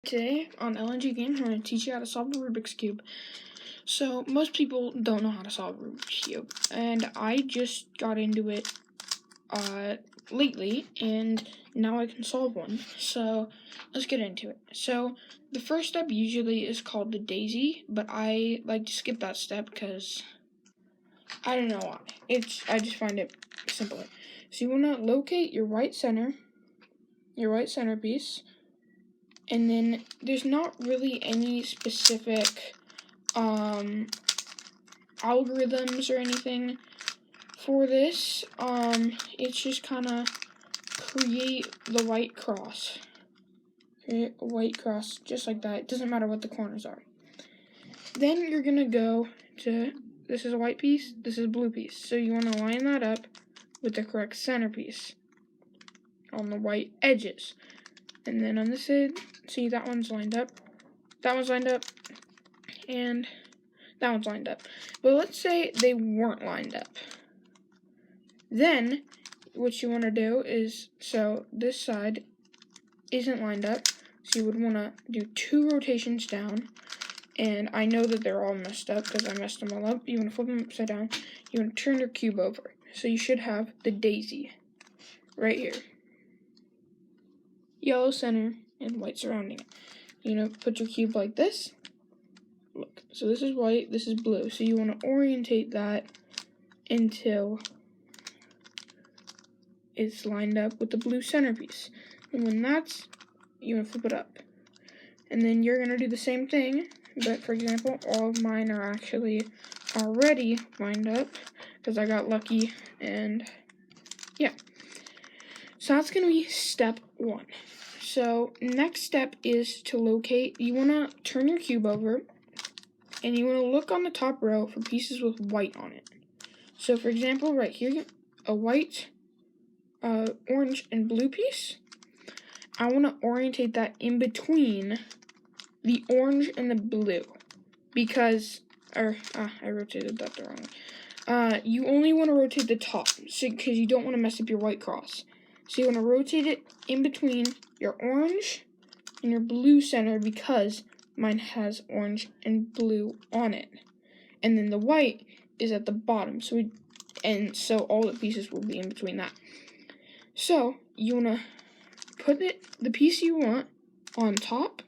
Today on LNG Games, I'm going to teach you how to solve a Rubik's Cube. So, most people don't know how to solve a Rubik's Cube, and I just got into it lately, and now I can solve one. So, let's get into it. So, the first step usually is called the daisy, but I like to skip that step because I don't know why. I just find it simpler. So, you want to locate your white centerpiece. And then there's not really any specific algorithms or anything for this. It's just kind of create the white cross. Create a white cross just like that. It doesn't matter what the corners are. Then you're going to go to, this is a white piece, this is a blue piece. So you want to line that up with the correct centerpiece on the white edges. And then on this side, see that one's lined up, that one's lined up, and that one's lined up. But let's say they weren't lined up. Then, what you want to do is, so this side isn't lined up, so you would want to do 2 rotations down. And I know that they're all messed up because I messed them all up. You want to flip them upside down. You want to turn your cube over. So you should have the daisy right here. Yellow center and white surrounding it. You know, put your cube like this. Look, so this is white, this is blue. So you want to orientate that until it's lined up with the blue centerpiece. And when that's, you want to flip it up. And then you're going to do the same thing, but for example, all of mine are actually already lined up because I got lucky, and yeah. So that's going to be step 1. So next step is to locate, you want to turn your cube over, and you want to look on the top row for pieces with white on it. So for example, right here, a white, orange, and blue piece. I want to orientate that in between the orange and the blue, because, I rotated that the wrong way. You only want to rotate the top, because you don't want to mess up your white cross. So you want to rotate it in between your orange and your blue center, because mine has orange and blue on it. And then the white is at the bottom, so all the pieces will be in between that. So you want to put the piece you want on top,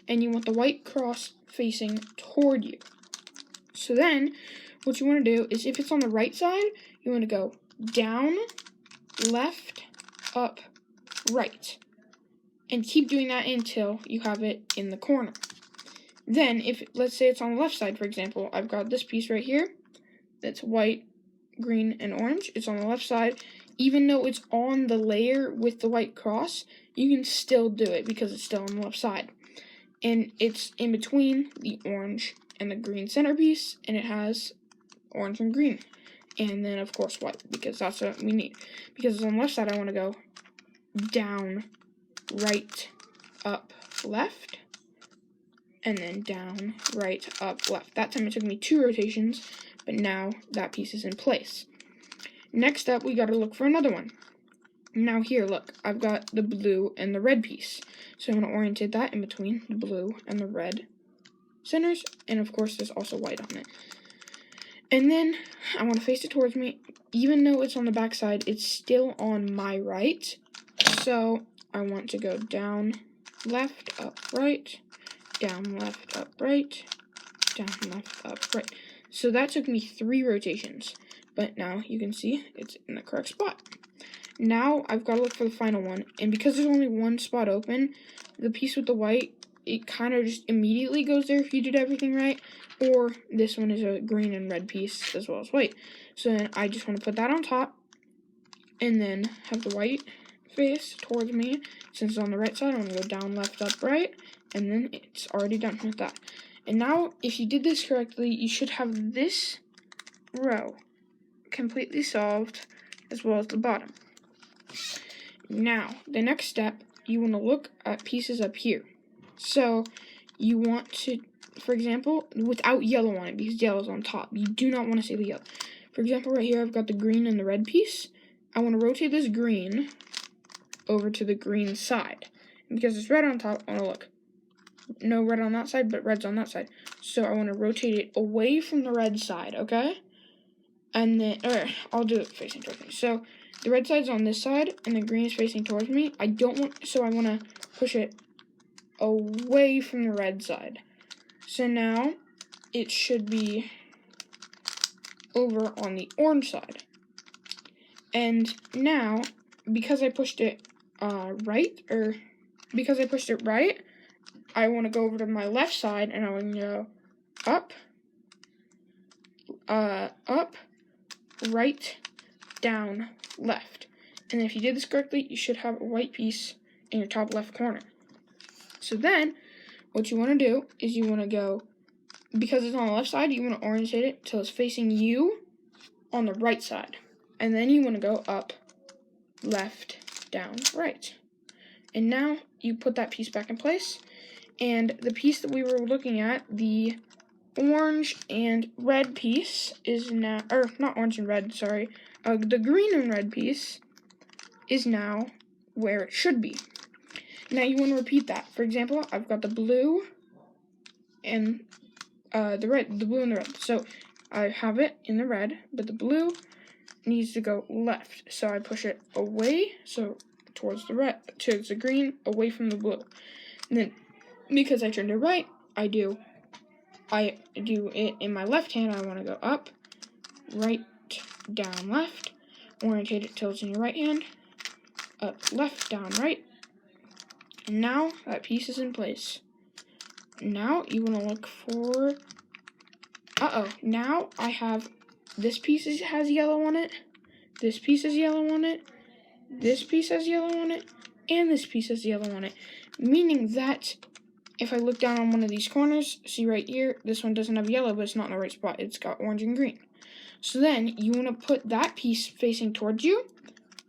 and you want the white cross facing toward you. So then what you want to do is, if it's on the right side, you want to go down, left, up, right, and keep doing that until you have it in the corner. Then, if let's say it's on the left side, for example, I've got this piece right here that's white, green, and orange. It's on the left side. Even though it's on the layer with the white cross, you can still do it because it's still on the left side. And it's in between the orange and the green centerpiece, and it has orange and green. And then, of course, white, because that's what we need. Because it's on the left side, I want to go down, right, up, left, and then down, right, up, left. That time it took me 2 rotations, but now that piece is in place. Next up, we got to look for another one. Now here, look, I've got the blue and the red piece. So I'm going to orientate that in between the blue and the red centers, and of course there's also white on it. And then I want to face it towards me. Even though it's on the back side, it's still on my right. So I want to go down, left, up, right, down, left, up, right, down, left, up, right. So that took me 3 rotations, but now you can see it's in the correct spot. Now I've got to look for the final one, and because there's only one spot open, the piece with the white, it kind of just immediately goes there if you did everything right, or this one is a green and red piece as well as white. So then I just want to put that on top, and then have the white face towards me. Since it's on the right side, I want to go down, left, up, right, and then it's already done with that. And now, if you did this correctly, you should have this row completely solved, as well as the bottom. Now, the next step, you want to look at pieces up here. So, you want to, for example, without yellow on it, because yellow's on top. You do not want to see the yellow. For example, right here, I've got the green and the red piece. I want to rotate this green over to the green side. And because it's red on top, I want to look no red on that side, but red's on that side. So I want to rotate it away from the red side, okay? And then, I'll do it facing towards me. So the red side's on this side, and the green is facing towards me. I want to push it away from the red side. So now it should be over on the orange side. And now, because I pushed it right, I want to go over to my left side, and I want to go up, right, down, left. And if you did this correctly, you should have a white piece in your top left corner. So then, what you want to do is you want to go, because it's on the left side, you want to orientate it till it's facing you on the right side. And then you want to go up, left, down, right. And now you put that piece back in place. And the piece that we were looking at, the orange and red piece is now, or not orange and red, sorry. The green and red piece is now where it should be. Now you want to repeat that. For example, I've got the blue and the red, the blue and the red. So I have it in the red, but the blue needs to go left. So I push it away, so towards the green, away from the blue. And then because I turned it right, I do it in my left hand. I want to go up, right, down, left. Orientate it till it's in your right hand. Up, left, down, right. And now that piece is in place. Now you want to look for, now I have, this piece has yellow on it, this piece has yellow on it, this piece has yellow on it, and this piece has yellow on it. Meaning that if I look down on one of these corners, see right here, this one doesn't have yellow, but it's not in the right spot. It's got orange and green. So then you want to put that piece facing towards you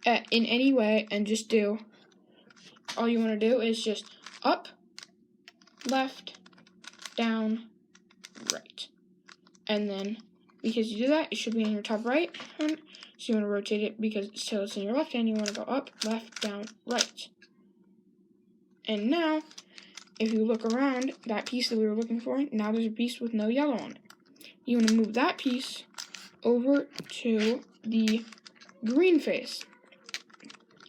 in any way, and just do, all you want to do is just up, left, down, right. And then because you do that, it should be in your top right hand. So you want to rotate it because till it's in your left hand, you want to go up, left, down, right. And now, if you look around, that piece that we were looking for, now there's a piece with no yellow on it. You want to move that piece over to the green face.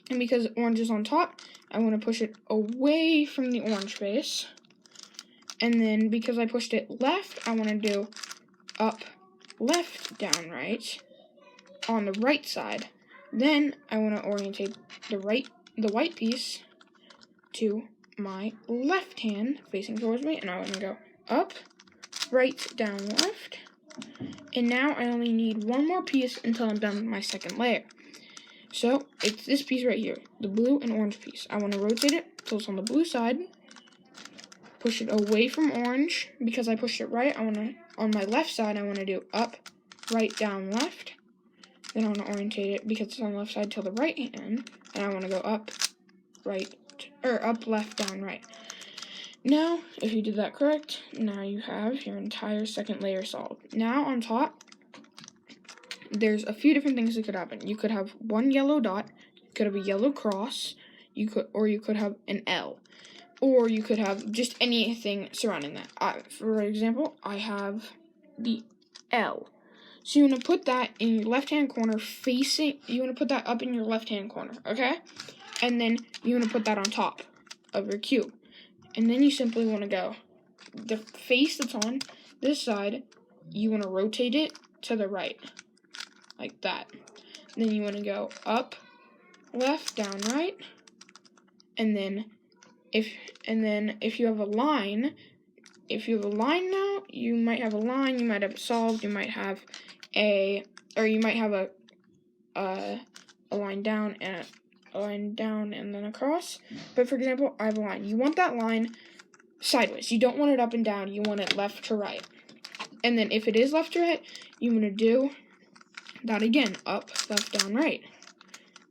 And because orange is on top, I want to push it away from the orange face. And then because I pushed it left, I want to do up, left, down, right on the right side. Then I want to orientate the white piece to my left hand facing towards me, and I want to go up, right, down, left. And now I only need one more piece until I'm done with my second layer. So it's this piece right here, the blue and orange piece. I want to rotate it till it's on the blue side, push it away from orange. Because I pushed it right, on my left side, I want to do up, right, down, left. Then I want to orientate it because it's on the left side till the right hand, and I want to go up, right, or up, left, down, right. Now, if you did that correct, now you have your entire second layer solved. Now on top, there's a few different things that could happen. You could have one yellow dot, you could have a yellow cross, you could have an L, or you could have just anything surrounding that. For example, I have the L. So you want to put that in your left-hand corner you want to put that up in your left-hand corner, okay? And then you want to put that on top of your cube. And then you simply want to go, the face that's on this side, you want to rotate it to the right, like that. And then you want to go up, left, down, right. And then if you have a line, now, you might have a line, you might have it solved, you might have a line down and a line down and then across. But for example, I have a line. You want that line sideways. You don't want it up and down. You want it left to right. And then if it is left to right, you want to do that again. Up, left, down, right.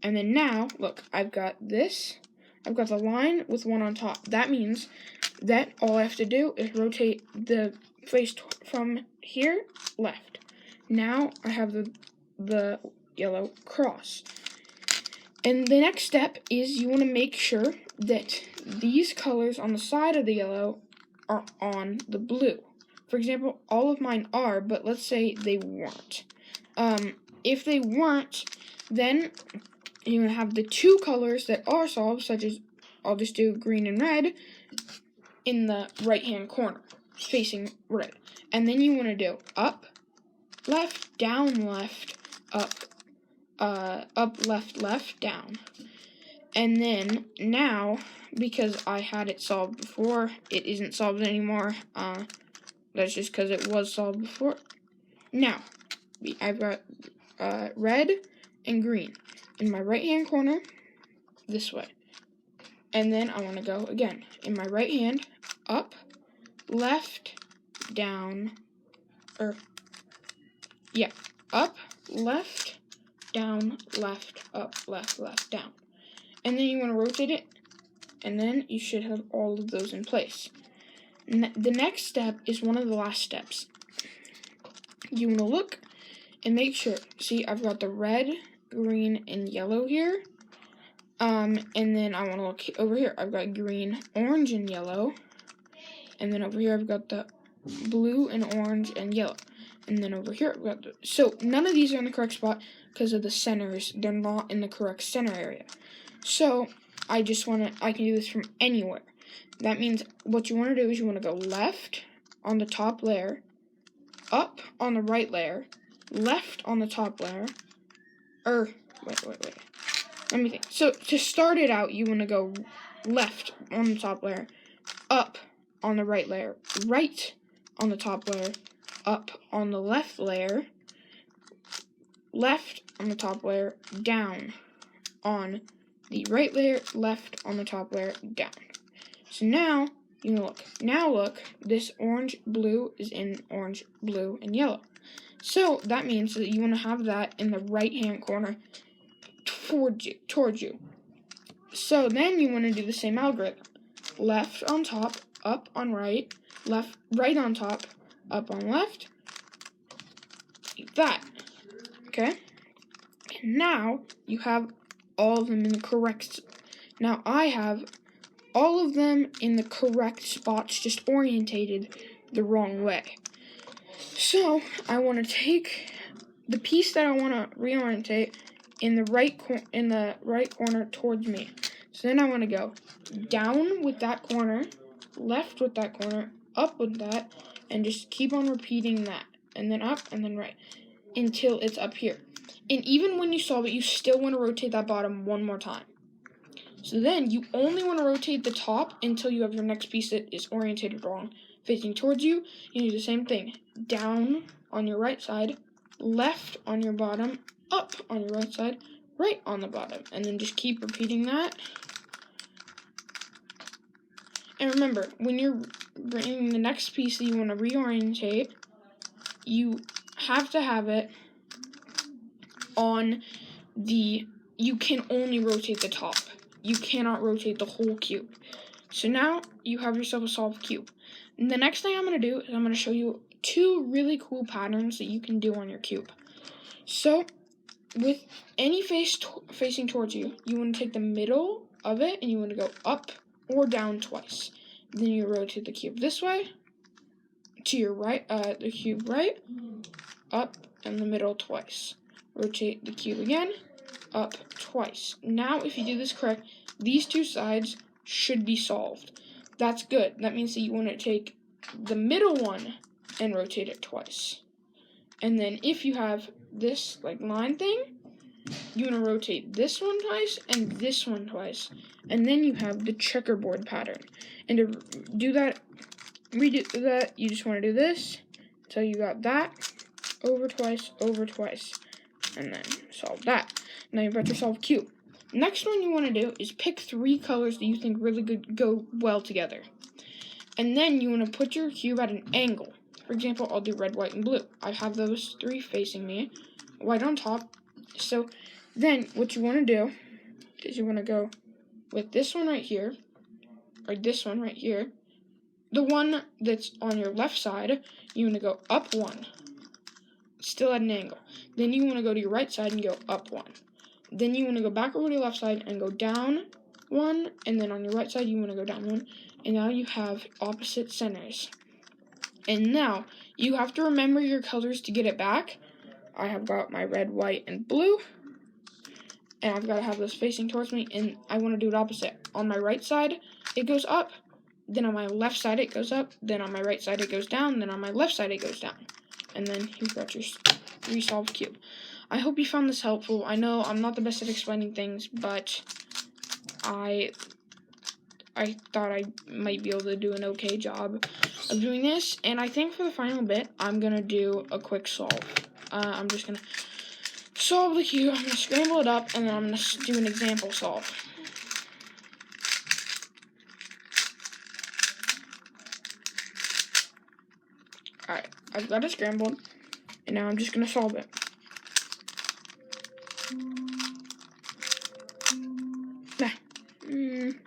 And then now, look, I've got this. I've got the line with one on top. That means that all I have to do is rotate the face from here, left. Now I have the yellow cross. And the next step is you want to make sure that these colors on the side of the yellow are on the blue. For example, all of mine are, but let's say they weren't. If they weren't, then you're going to have the two colors that are solved, such as, I'll just do green and red, in the right-hand corner, facing right. And then you want to do up, left, down, left, up, left, left, down. And then now, because I had it solved before, it isn't solved anymore. That's just because it was solved before. Now, I've got red and green in my right-hand corner, this way. And then I want to go again. In my right hand, up, left, down, up, left, down, left, up, left, left, down. And then you want to rotate it, and then you should have all of those in place. The next step is one of the last steps. You want to look and make sure. See, I've got the red, green, and yellow here. And then I want to look over here. I've got green, orange, and yellow. And then over here, I've got the blue and orange and yellow. And then over here, I've got so none of these are in the correct spot because of the centers. They're not in the correct center area. So I can do this from anywhere. That means what you want to do is you want to go left on the top layer, up on the right layer, left on the top layer, wait. Let me think. So to start it out, you want to go left on the top layer, up on the right layer, right on the top layer, up on the left layer, left on the top layer, down on the right layer, left on the top layer, down. So now, you look. Now look, this orange, blue is in orange, blue, and yellow. So that means that you want to have that in the right-hand corner towards you. So then you want to do the same algorithm. Left on top, up on right, right on top, up on left, like that. Okay? And now you have all of them in the correct. Now I have all of them in the correct spots, just orientated the wrong way. So I want to take the piece that I want to reorientate in the right corner towards me. So then I want to go down with that corner, left with that corner, up with that, and just keep on repeating that, and then up, and then right, until it's up here. And even when you solve it, you still want to rotate that bottom one more time. So then you only want to rotate the top until you have your next piece that is orientated wrong, facing towards you. You do the same thing. Down on your right side, left on your bottom, up on your right side, right on the bottom. And then just keep repeating that. And remember, when you're bringing the next piece that you want to reorientate, you have to have it on you can only rotate the top. You cannot rotate the whole cube. So now you have yourself a solved cube. And the next thing I'm going to do is I'm going to show you two really cool patterns that you can do on your cube. So with any face facing towards you, you want to take the middle of it and you want to go up or down twice. Then you rotate the cube this way to your right, the cube right, up, and the middle twice. Rotate the cube again, up twice. Now, if you do this correct, these two sides should be solved. That's good. That means that you want to take the middle one and rotate it twice. And then if you have this like line thing, you want to rotate this one twice and this one twice. And then you have the checkerboard pattern. And to do that, redo that, you just want to do this until you got that, over twice, and then solve that. Now you've got your solved cube. Next one you want to do is pick 3 colors that you think really go well together. And then you want to put your cube at an angle. For example, I'll do red, white, and blue. I have those 3 facing me, white on top. So then what you want to do is you want to go with this one right here, or this one right here. The one that's on your left side, you want to go up 1, still at an angle. Then you want to go to your right side and go up 1. Then you want to go back over to your left side and go down 1, and then on your right side you want to go down 1 and now you have opposite centers. And now you have to remember your colors to get it back. I have got my red, white, and blue, and I've got to have this facing towards me, and I want to do it opposite. On my right side, it goes up, then on my left side, it goes up, then on my right side, it goes down, then on my left side, it goes down. And then you've got your resolved cube. I hope you found this helpful. I know I'm not the best at explaining things, but I thought I might be able to do an okay job of doing this. And I think for the final bit, I'm going to do a quick solve. I'm just going to solve the cube. I'm going to scramble it up, and then I'm going to do an example solve. Alright, I've got it scrambled, and now I'm just going to solve it. That's good.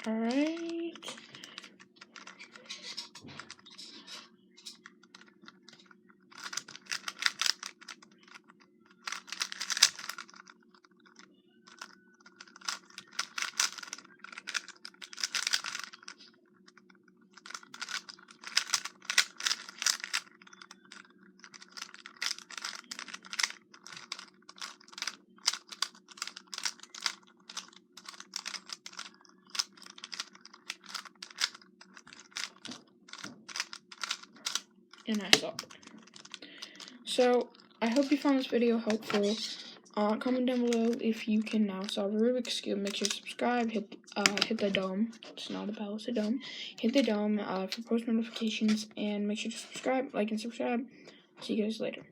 Alright. And I solved it. So, I hope you found this video helpful. Comment down below if you can now solve a Rubik's Cube. Make sure to subscribe, hit the dome. It's not a bell, it's a dome. Hit the dome for post notifications, and make sure to subscribe, like, and subscribe. See you guys later.